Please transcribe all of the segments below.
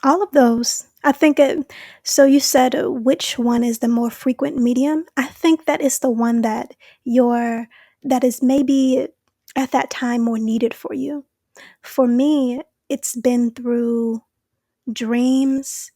All of those. I think it so you said, which one is the more frequent medium? I think that is the one you're that is maybe at that time more needed for you. For me, it's been through dreams,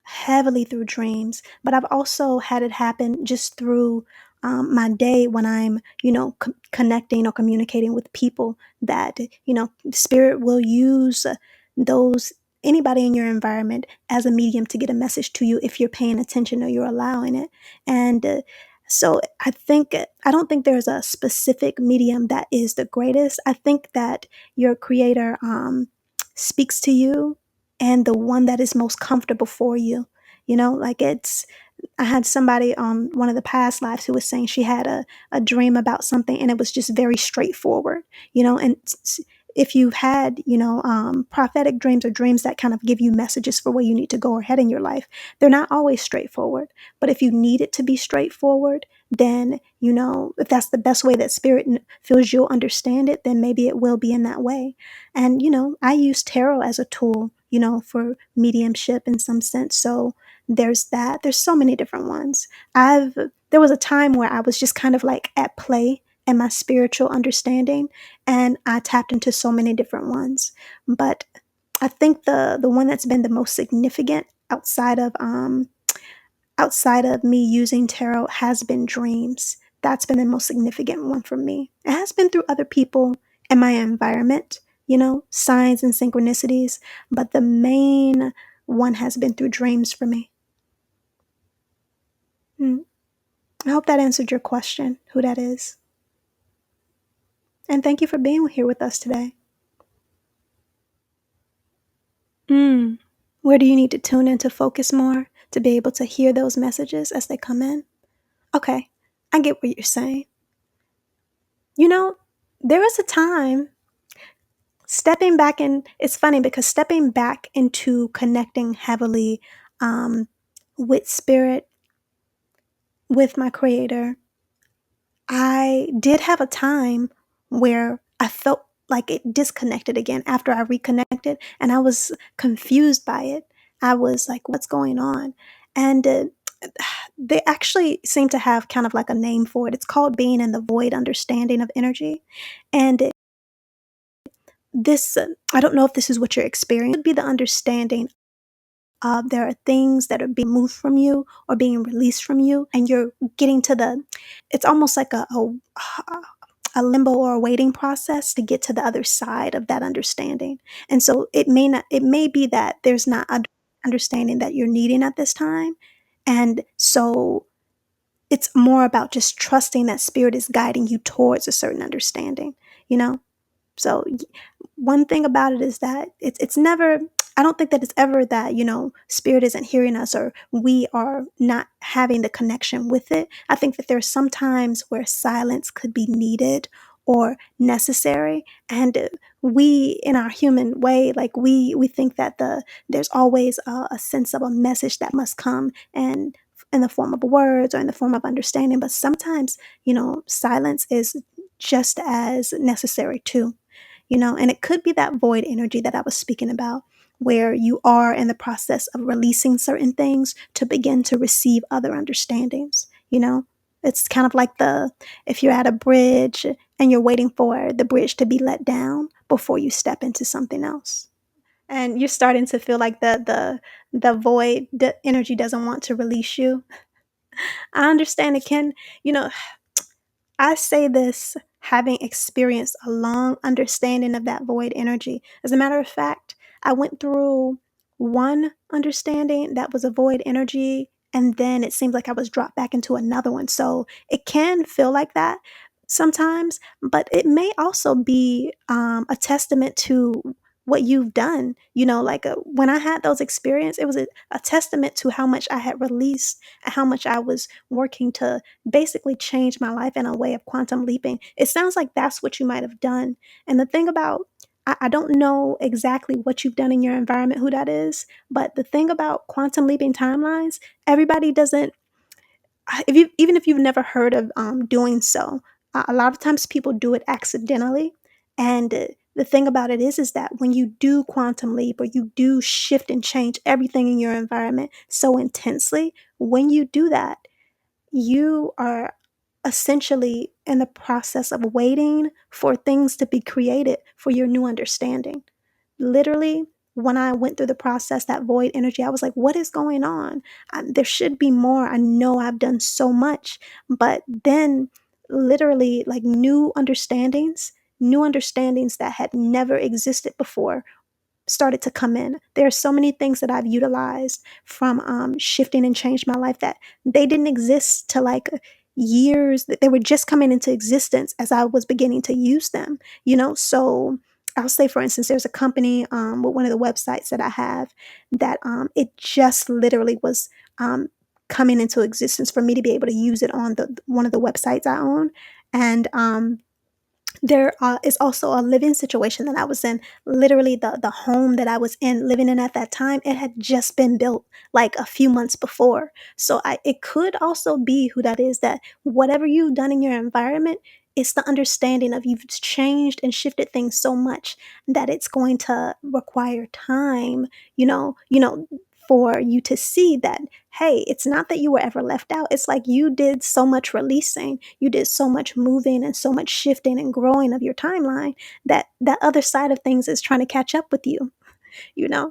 heavily through dreams, but I've also had it happen just through my day when I'm, connecting or communicating with people that, spirit will use those anybody in your environment as a medium to get a message to you if you're paying attention or you're allowing it. And so I don't think there's a specific medium that is the greatest. I think that your creator speaks to you and the one that is most comfortable for you. Like I had somebody on one of the past lives who was saying she had a dream about something and it was just very straightforward, and if you've had, prophetic dreams or dreams that kind of give you messages for where you need to go or head in your life, they're not always straightforward. But if you need it to be straightforward, then, if that's the best way that spirit feels you'll understand it, then maybe it will be in that way. And, I use tarot as a tool, for mediumship in some sense. So there's that. There's so many different ones. There was a time where I was just kind of like at play in my spiritual understanding, and I tapped into so many different ones. But I think the one that's been the most significant outside of me using tarot has been dreams. That's been the most significant one for me. It has been through other people in my environment, signs and synchronicities, but the main one has been through dreams for me. Mm. I hope that answered your question, who that is. And thank you for being here with us today. Mm. Where do you need to tune in to focus more to be able to hear those messages as they come in? Okay, I get what you're saying. You know, there was a time stepping back in, it's funny because stepping back into connecting heavily um, with spirit, with my creator, I did have a time where I felt like it disconnected again after I reconnected, and I was confused by it. I was like, what's going on? And they actually seem to have kind of like a name for it. It's called being in the void understanding of energy. And this, I don't know if this is what you're experiencing, it would be the understanding of there are things that are being moved from you or being released from you, and you're getting to it's almost like a limbo or a waiting process to get to the other side of that understanding. And so it may be that there's not understanding that you're needing at this time. And so it's more about just trusting that spirit is guiding you towards a certain understanding, you know? So one thing about it is that it's never, I don't think that it's ever that, spirit isn't hearing us or we are not having the connection with it. I think that there's some times where silence could be needed or necessary. And we in our human way, like we think that there's always a sense of a message that must come and in the form of words or in the form of understanding. But sometimes, silence is just as necessary too, and it could be that void energy that I was speaking about, where you are in the process of releasing certain things to begin to receive other understandings. It's kind of like if you're at a bridge and you're waiting for the bridge to be let down before you step into something else. And you're starting to feel like the void, the energy doesn't want to release you. I understand it can, you know, I say this having experienced a long understanding of that void energy. As a matter of fact, I went through one understanding that was a void energy, and then it seemed like I was dropped back into another one. So it can feel like that sometimes, but it may also be a testament to what you've done. Like when I had those experiences, it was a testament to how much I had released and how much I was working to basically changed my life in a way of quantum leaping. It sounds like that's what you might have done. And the thing about, I don't know exactly what you've done in your environment, who that is, but the thing about quantum leaping timelines, everybody doesn't, even if you've never heard of doing so, a lot of times people do it accidentally. And the thing about it is that when you do quantum leap or you do shift and change everything in your environment so intensely, when you do that, you are essentially in the process of waiting for things to be created for your new understanding. Literally, when I went through the process, that void energy, I was like, what is going on? There should be more. I know I've done so much. But then, literally, like new understandings that had never existed before started to come in. There are so many things that I've utilized from shifting and changed my life that they didn't exist to like years, that they were just coming into existence as I was beginning to use them, you know? So I'll say, for instance, there's a company with one of the websites that I have that it just literally was coming into existence for me to be able to use it on the one of the websites I own. And there is also a living situation that I was in. Literally, the home that I was in, living in at that time, it had just been built like a few months before. So it could also be who that is. That whatever you've done in your environment, it's the understanding of you've changed and shifted things so much that it's going to require time. For you to see that, hey, it's not that you were ever left out. It's like you did so much releasing, you did so much moving and so much shifting and growing of your timeline that that other side of things is trying to catch up with you.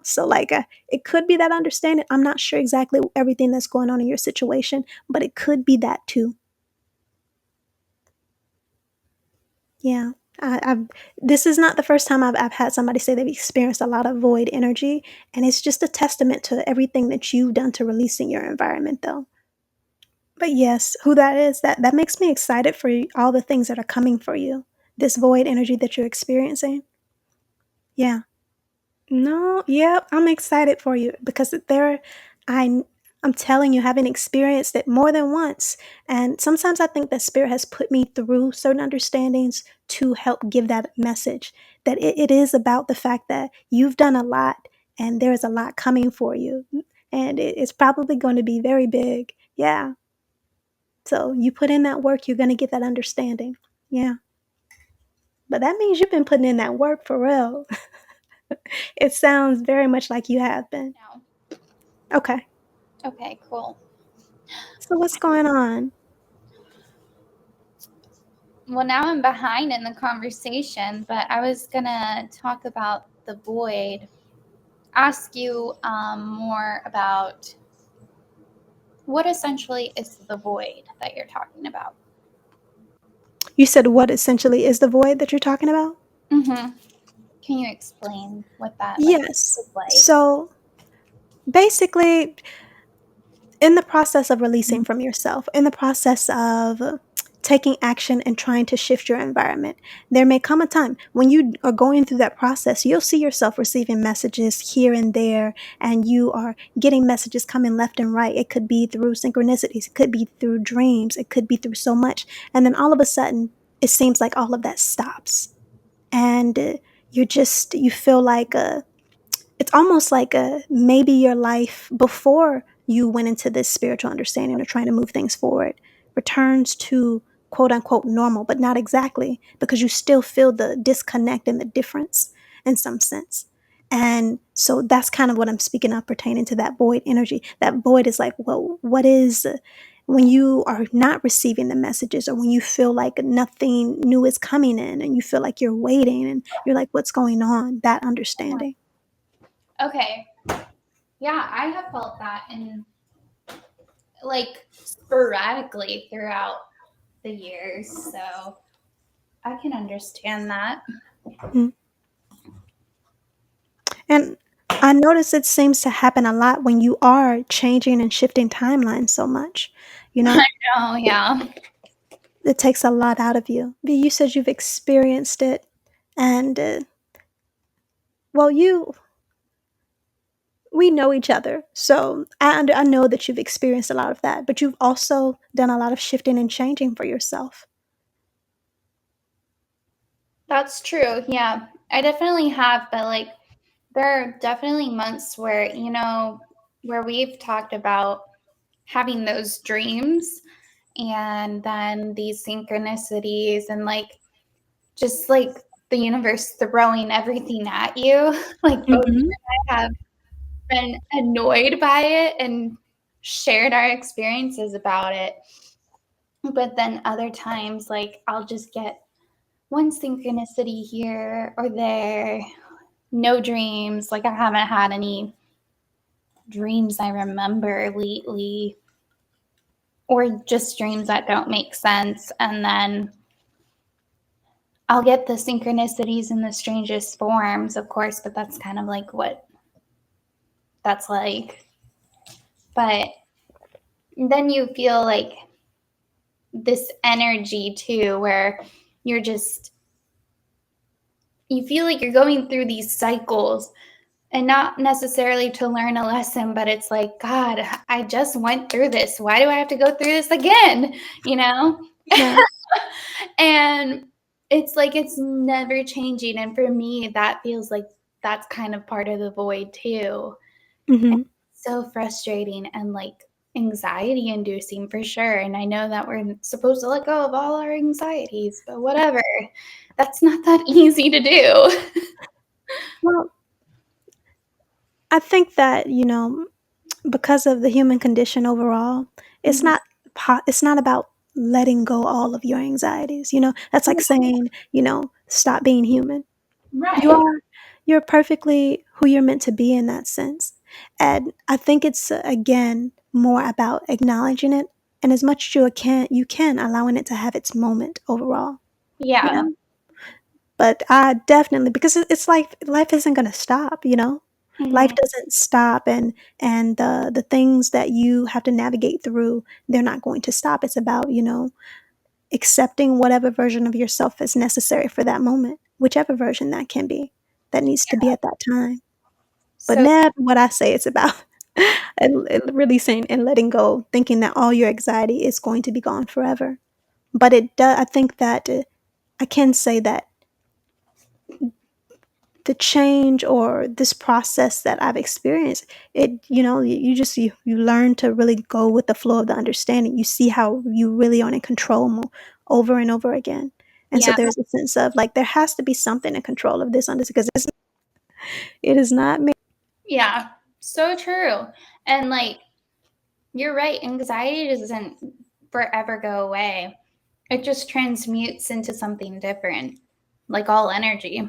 So like it could be that understanding. I'm not sure exactly everything that's going on in your situation, but it could be that too. Yeah. I've This is not the first time I've had somebody say they've experienced a lot of void energy, and it's just a testament to everything that you've done to release in your environment, though. But yes, who that is, that makes me excited for all the things that are coming for you. This void energy that you're experiencing. Yeah. No, yep, I'm excited for you because I I'm telling you, having experienced it more than once, and sometimes I think that spirit has put me through certain understandings to help give that message that it is about the fact that you've done a lot and there is a lot coming for you, and it's probably going to be very big. Yeah. So you put in that work, you're going to get that understanding. Yeah. But that means you've been putting in that work for real. It sounds very much like you have been. now. Okay. Okay, cool. So what's going on? Well, now I'm behind in the conversation, but I was gonna talk about the void. Ask you more about what essentially is the void that you're talking about. You said what essentially is the void that you're talking about? Mm-hmm. Can you explain what that Yes. is like? So basically, in the process of releasing from yourself, in the process of taking action and trying to shift your environment, there may come a time when you are going through that process, you'll see yourself receiving messages here and there, and you are getting messages coming left and right. It could be through synchronicities, it could be through dreams, it could be through so much. And then all of a sudden, it seems like all of that stops. And you feel like it's almost like maybe your life before you went into this spiritual understanding or trying to move things forward returns to quote unquote normal, but not exactly, because you still feel the disconnect and the difference in some sense. And so that's kind of what I'm speaking of pertaining to that void energy. That void is like, well, what is when you are not receiving the messages, or when you feel like nothing new is coming in and you feel like you're waiting and you're like, what's going on? That understanding. Okay. Yeah, I have felt that in like sporadically throughout the years, so I can understand that. Mm. And I notice it seems to happen a lot when you are changing and shifting timelines so much. You know, Oh, yeah. it takes a lot out of you. You said you've experienced it, and well, we know each other, so I know that you've experienced a lot of that. But you've also done a lot of shifting and changing for yourself. That's true. Yeah. I definitely have, but like there are definitely months where, where we've talked about having those dreams and then these synchronicities and like just like the universe throwing everything at you. Like both you Mhm. and I have been annoyed by it and shared our experiences about it. But then other times, like I'll just get one synchronicity here or there. No dreams. Like I haven't had any dreams I remember lately, or just dreams that don't make sense. And then I'll get the synchronicities in the strangest forms, of course, but that's kind of like what that's like. But then you feel like this energy too, where you're just, you feel like you're going through these cycles and not necessarily to learn a lesson, but it's like, God, I just went through this. Why do I have to go through this again? You know? Yeah. And it's like it's never changing. And for me, that feels like that's kind of part of the void too. Mhm. So frustrating and like anxiety inducing for sure. And I know that we're supposed to let go of all our anxieties, but whatever. That's not that easy to do. Well, I think that, because of the human condition overall, it's Mhm. not it's not about letting go all of your anxieties, That's like saying, stop being human. You Right. are you're perfectly who you're meant to be in that sense. And I think it's again more about acknowledging it and as much as you can allowing it to have its moment overall, you Yeah. know? But I definitely because it's like life isn't gonna stop, Life Mhm. doesn't stop and the things that you have to navigate through, they're not going to stop. It's about, accepting whatever version of yourself is necessary for that moment, whichever version that can be, that needs to be at that time. But So never what I say it's about and releasing and letting go, thinking that all your anxiety is going to be gone forever. But I think that I can say that the change or this process that I've experienced, you learn to really go with the flow of the understanding. You see how you really are in control over and over again. And so yeah, there's a sense of like there has to be something in control of this because it is not me. yeah. So true. And like you're right, anxiety doesn't forever go away. It just transmutes into something different, like all energy.